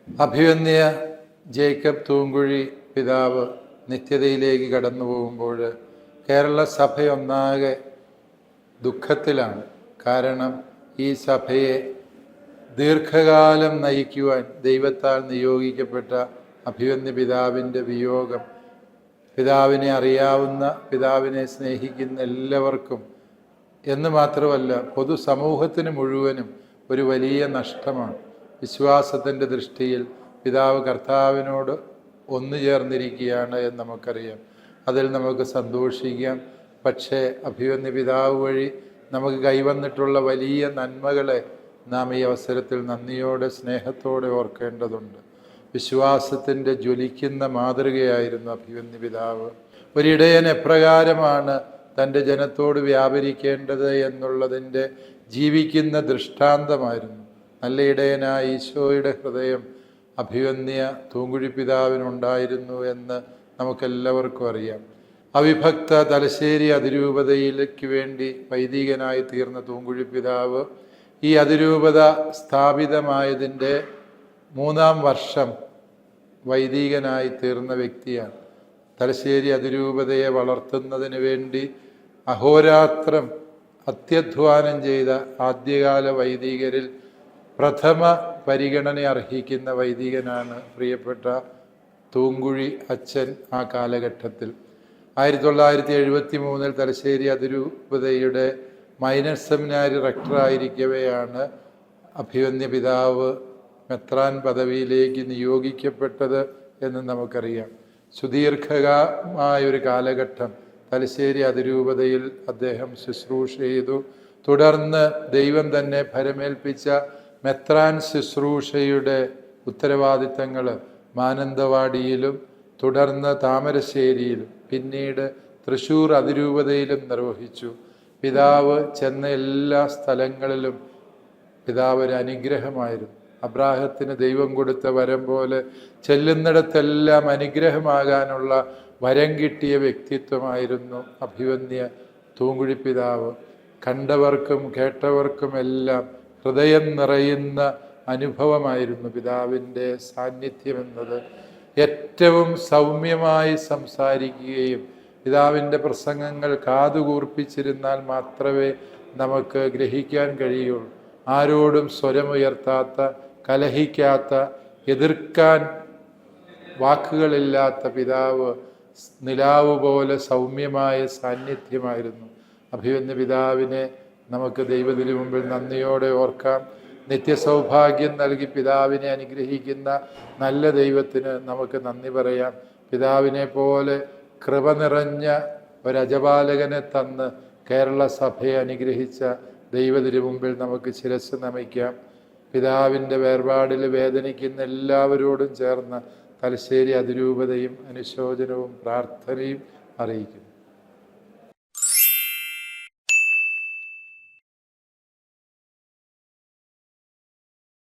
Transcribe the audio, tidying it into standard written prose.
അഭിവന്യ ജേക്കബ് തൂങ്കുഴി പിതാവ് നിത്യതയിലേക്ക് കടന്നു പോകുമ്പോൾ കേരള സഭയൊന്നാകെ ദുഃഖത്തിലാണ്. കാരണം ഈ സഭയെ ദീർഘകാലം നയിക്കുവാൻ ദൈവത്താൽ നിയോഗിക്കപ്പെട്ട അഭിവന്യ പിതാവിൻ്റെ വിയോഗം പിതാവിനെ അറിയാവുന്ന, പിതാവിനെ സ്നേഹിക്കുന്ന എല്ലാവർക്കും എന്ന് മാത്രമല്ല പൊതുസമൂഹത്തിന് മുഴുവനും ഒരു വലിയ നഷ്ടമാണ്. വിശ്വാസത്തിൻ്റെ ദൃഷ്ടിയിൽ പിതാവ് കർത്താവിനോട് ഒന്നു ചേർന്നിരിക്കുകയാണ് എന്ന് നമുക്കറിയാം. അതിൽ നമുക്ക് സന്തോഷിക്കാം. പക്ഷേ അഭിവന്യ പിതാവ് വഴി നമുക്ക് കൈവന്നിട്ടുള്ള വലിയ നന്മകളെ നാം ഈ അവസരത്തിൽ നന്ദിയോടെ സ്നേഹത്തോടെ ഓർക്കേണ്ടതുണ്ട്. വിശ്വാസത്തിൻ്റെ ജ്വലിക്കുന്ന മാതൃകയായിരുന്നു അഭിവന്യ പിതാവ്. ഒരിടയൻ എപ്രകാരമാണ് തൻ്റെ ജനത്തോട് വ്യാപരിക്കേണ്ടത് എന്നുള്ളതിൻ്റെ ജീവിക്കുന്ന ദൃഷ്ടാന്തമായിരുന്നു. നല്ല ഇടയനായ ഈശോയുടെ ഹൃദയം അഭിവന്യ തൂങ്കുഴി പിതാവിനുണ്ടായിരുന്നു എന്ന് നമുക്കെല്ലാവർക്കും അറിയാം. അവിഭക്ത തലശ്ശേരി അതിരൂപതയിലേക്ക് വേണ്ടി വൈദികനായി തീർന്ന തൂങ്കുഴി പിതാവ് ഈ അതിരൂപത സ്ഥാപിതമായതിൻ്റെ 3-ാം വർഷം വൈദികനായി തീർന്ന വ്യക്തിയാണ്. തലശ്ശേരി അതിരൂപതയെ വളർത്തുന്നതിന് വേണ്ടി അഹോരാത്രം അത്യധ്വാനം ചെയ്ത ആദ്യകാല വൈദികരിൽ പ്രഥമ പരിഗണന അർഹിക്കുന്ന വൈദികനാണ് പ്രിയപ്പെട്ട തൂങ്കുഴി അച്ഛൻ. ആ കാലഘട്ടത്തിൽ 1973 തലശ്ശേരി അതിരൂപതയുടെ മൈനർ സെമിനാരി റക്ടറായിരിക്കവെയാണ് അഭിവന്യ പിതാവ് മെത്രാൻ പദവിയിലേക്ക് നിയോഗിക്കപ്പെട്ടത് എന്ന് നമുക്കറിയാം. സുദീർഘമായൊരു കാലഘട്ടം തലശ്ശേരി അതിരൂപതയിൽ അദ്ദേഹം ശുശ്രൂഷ ചെയ്തു. തുടർന്ന് ദൈവം തന്നെ ഭരമേൽപ്പിച്ച മെത്രാൻ ശുശ്രൂഷയുടെ ഉത്തരവാദിത്തങ്ങൾ മാനന്തവാടിയിലും തുടർന്ന് താമരശ്ശേരിയിലും പിന്നീട് തൃശ്ശൂർ അതിരൂപതയിലും നിർവഹിച്ചു. പിതാവ് ചെന്ന എല്ലാ സ്ഥലങ്ങളിലും പിതാവ് ഒരു അനുഗ്രഹമായിരുന്നു. അബ്രാഹത്തിന് ദൈവം കൊടുത്ത വരം പോലെ ചെല്ലുന്നിടത്തെല്ലാം അനുഗ്രഹമാകാനുള്ള വരം കിട്ടിയ വ്യക്തിത്വമായിരുന്നു അഭിവന്യ തൂങ്കുഴി പിതാവ്. കണ്ടവർക്കും കേട്ടവർക്കുമെല്ലാം ഹൃദയം നിറയുന്ന അനുഭവമായിരുന്നു പിതാവിൻ്റെ സാന്നിധ്യം എന്നത്. ഏറ്റവും സൗമ്യമായി സംസാരിക്കുകയും പിതാവിൻ്റെ പ്രസംഗങ്ങൾ കാതുകൂർപ്പിച്ചിരുന്നാൽ മാത്രമേ നമുക്ക് ഗ്രഹിക്കാൻ കഴിയുള്ളൂ. ആരോടും സ്വരമുയർത്താത്ത, കലഹിക്കാത്ത, എതിർക്കാൻ വാക്കുകളില്ലാത്ത പിതാവ് നിലാവ് പോലെ സൗമ്യമായ സാന്നിധ്യമായിരുന്നു. അഭിവന്യ പിതാവിനെ നമുക്ക് ദൈവത്തിനു മുമ്പിൽ നന്ദിയോടെ ഓർക്കാം. നിത്യസൗഭാഗ്യം നൽകി പിതാവിനെ അനുഗ്രഹിക്കുന്ന നല്ല ദൈവത്തിന് നമുക്ക് നന്ദി പറയാം. പിതാവിനെ പോലെ കൃപ നിറഞ്ഞ ഒരജപാലകനെ തന്ന് കേരള സഭയെ അനുഗ്രഹിച്ച ദൈവത്തിനു മുമ്പിൽ നമുക്ക് ശിരസ് നമിക്കാം. പിതാവിൻ്റെ വേർപാടിൽ വേദനിക്കുന്ന എല്ലാവരോടും ചേർന്ന് തലശ്ശേരി അതിരൂപതയും അനുശോചനവും പ്രാർത്ഥനയും അറിയിക്കുന്നു.